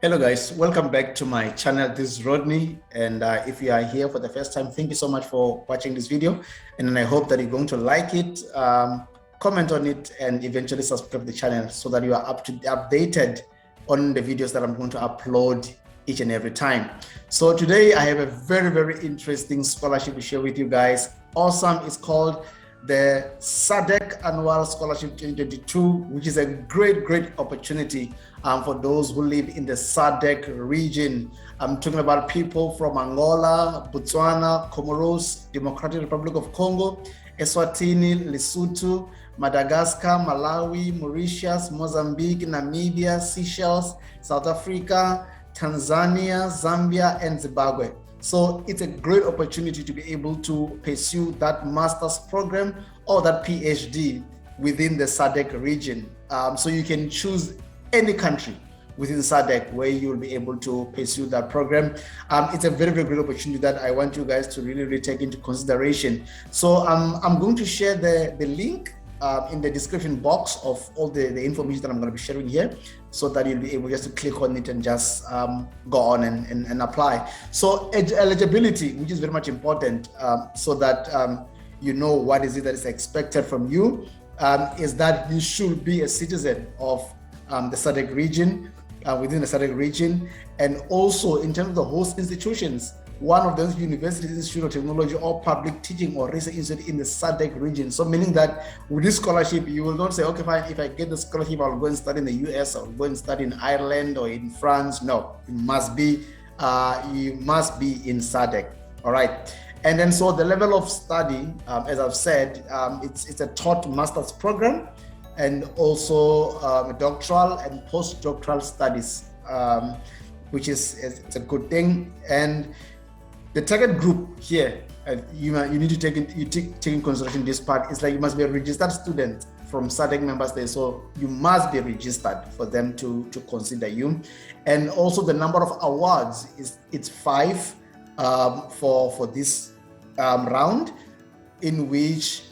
Hello guys, welcome back to my channel. This is Rodney, and if you are here for the first time, thank you so much for watching this video, and I hope that you're going to like it, comment on it, and eventually subscribe to the channel so that you are updated on the videos that I'm going to upload each and every time. So today I have a very interesting scholarship to share with you guys. Awesome. It's called the SADC Annual Scholarship 2022, which is a great opportunity for those who live in the Sadek region. I'm talking about people from Angola, Botswana, Comoros, Democratic Republic of Congo, Eswatini, Lesotho, Madagascar, Malawi, Mauritius, Mozambique, Namibia, Seychelles, South Africa, Tanzania, Zambia, and Zimbabwe. So it's a great opportunity to be able to pursue that master's program or that PhD within the SADC region. So you can choose any country within SADC where you'll be able to pursue that program. It's a very great opportunity that I want you guys to really take into consideration. So I'm going to share the link in the description box of all the information that I'm going to be sharing here, so that you'll be able just to click on it and just go on and apply. So eligibility, which is very much important, so that you know what is it that is expected from you, is that you should be a citizen of the SADC region, within the SADC region, and also in terms of the host institutions, one of those universities, institute of technology, or public teaching or research institute in the SADC region. So meaning that with this scholarship, you will not say, okay, fine, if I get the scholarship, I'll go and study in the US, I'll go and study in Ireland or in France. No, you must be in SADC. All right. And then so the level of study, as I've said, it's a taught master's program, and also doctoral and postdoctoral studies, which is it's a good thing. And the target group here, you need to take in consideration this part, is like you must be a registered student from SADC member states. So you must be registered for them to consider you. And also the number of awards it's 5 for this round, in which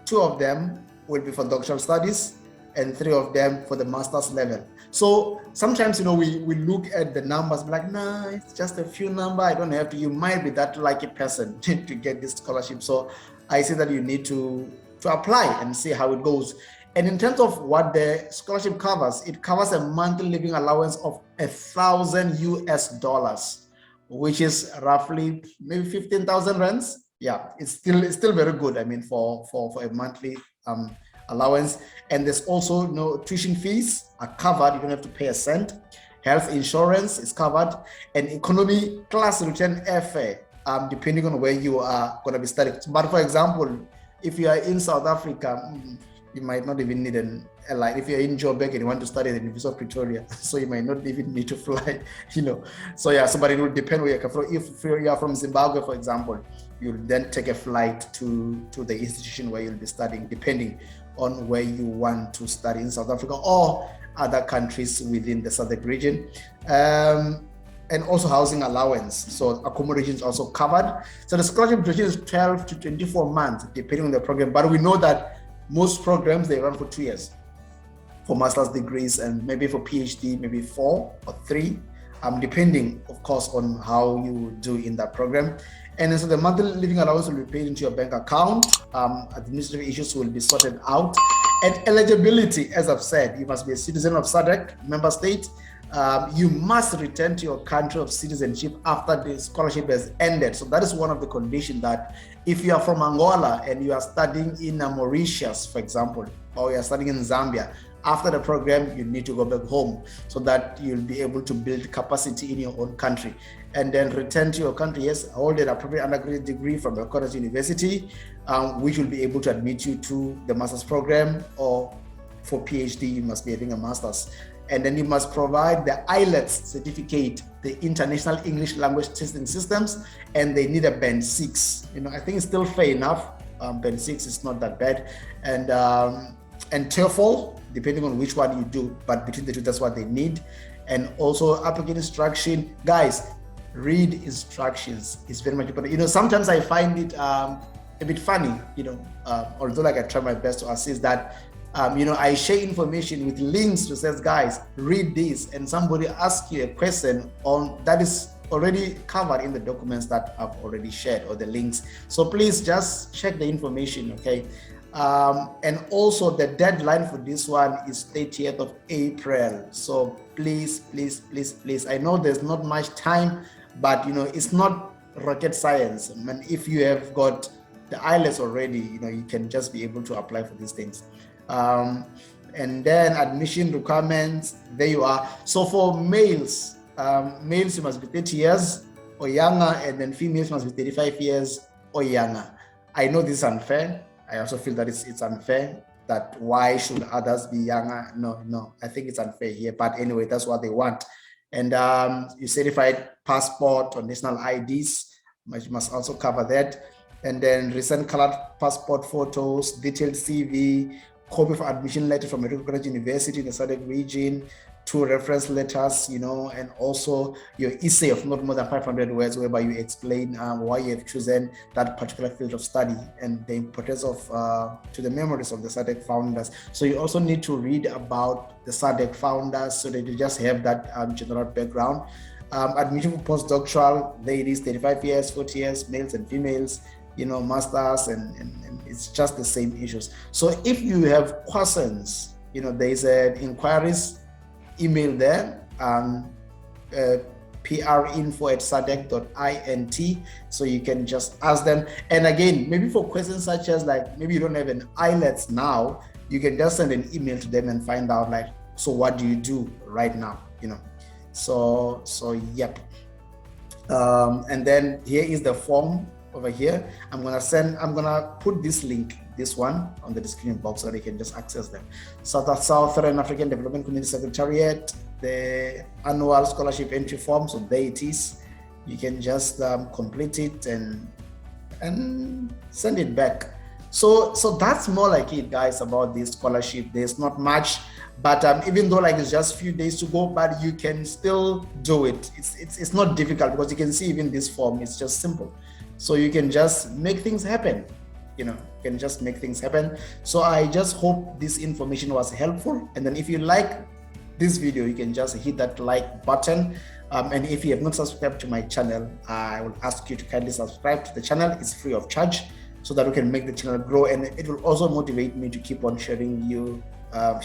2 of them will be for doctoral studies and 3 of them for the master's level. So sometimes, you know, we look at the numbers, like, nah, it's just a few number, I don't have to. You might be that lucky person to get this scholarship. So I say that you need to apply and see how it goes. And in terms of what the scholarship covers, it covers a monthly living allowance of $1,000 US, which is roughly maybe 15,000 rands. Yeah, it's still very good. I mean, for a monthly allowance. And there's also no tuition fees are covered. You don't have to pay a cent. Health insurance is covered, and economy class return airfare, depending on where you are going to be studying. But for example, if you are in South Africa, you might not even need an airline. If you're in Joburg and you want to study at the University of Pretoria, so you might not even need to fly, you know. So yeah, but it will depend where you're from. If you are from Zimbabwe, for example, you'll then take a flight to the institution where you'll be studying, depending on where you want to study in South Africa or other countries within the SADC region. And also housing allowance. So accommodation is also covered. So the scholarship duration is 12 to 24 months, depending on the program. But we know that most programs, they run for 2 years for master's degrees, and maybe for PhD, maybe 4 or 3, depending, of course, on how you do in that program. And then so the monthly living allowance will be paid into your bank account. Administrative issues will be sorted out. And eligibility, as I've said, you must be a citizen of SADC member state. You must return to your country of citizenship after the scholarship has ended. So that is one of the conditions, that if you are from Angola and you are studying in Mauritius, for example, or you are studying in Zambia, after the program, you need to go back home so that you'll be able to build capacity in your own country, and then return to your country. Yes, hold an appropriate undergraduate degree from your college university, which will be able to admit you to the master's program, or for PhD, you must be having a master's. And then you must provide the IELTS certificate, the International English Language Testing Systems, and they need a band 6. You know, I think it's still fair enough. Band 6 is not that bad. And TOEFL, depending on which one you do, but between the two, that's what they need. And also applicant instruction. Guys, read instructions. It's very much important. You know, sometimes I find it a bit funny, you know, although like I try my best to assist, that I share information with links to say, guys, read this, and somebody asks you a question on that is already covered in the documents that I've already shared, or the links. So please just check the information, okay? And also the deadline for this one is 30th of April. So please, please, please, please. I know there's not much time, but it's not rocket science. I mean, if you have got the IELTS already, you can just be able to apply for these things. And then admission requirements, there you are. So for males, males, you must be 30 years or younger, and then females must be 35 years or younger. I know this is unfair. I also feel that it's unfair, that why should others be younger? No, I think it's unfair here, but anyway, that's what they want. And your certified passport or national IDs must also cover that. And then recent colored passport photos, detailed CV, copy of admission letter from a recognized university in the Sadek region, 2 reference letters, and also your essay of not more than 500 words, whereby you explain why you have chosen that particular field of study and the importance of to the memories of the SADC founders. So you also need to read about the SADC founders so that you just have that general background. Admission for postdoctoral, ladies, 35 years, 40 years, males and females, masters, and it's just the same issues. So if you have questions, there's an inquiries email there, prinfo@sadek.int, so you can just ask them. And again, maybe for questions such as maybe you don't have an IELTS now, you can just send an email to them and find out so what do you do right now, so yep. And then here is the form over here. I'm gonna put this link, this one, on the description box so they can just access them. Southern African Development Community Secretariat, the annual scholarship entry form, so there it is. You can just complete it and send it back. So that's more like it, guys, about this scholarship. There's not much, but even though it's just a few days to go, but you can still do it. It's not difficult, because you can see even this form, it's just simple. So you can just make things happen, can just make things happen. So I just hope this information was helpful. And then if you like this video, you can just hit that like button. And if you have not subscribed to my channel, I will ask you to kindly subscribe to the channel. It's free of charge, so that we can make the channel grow. And it will also motivate me to keep on sharing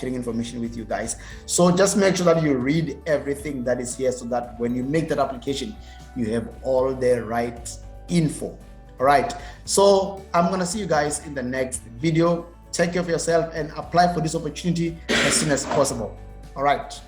information with you guys. So just make sure that you read everything that is here, so that when you make that application, you have all the right info. All right, so I'm gonna see you guys in the next video. Take care of yourself and apply for this opportunity as soon as possible. All right.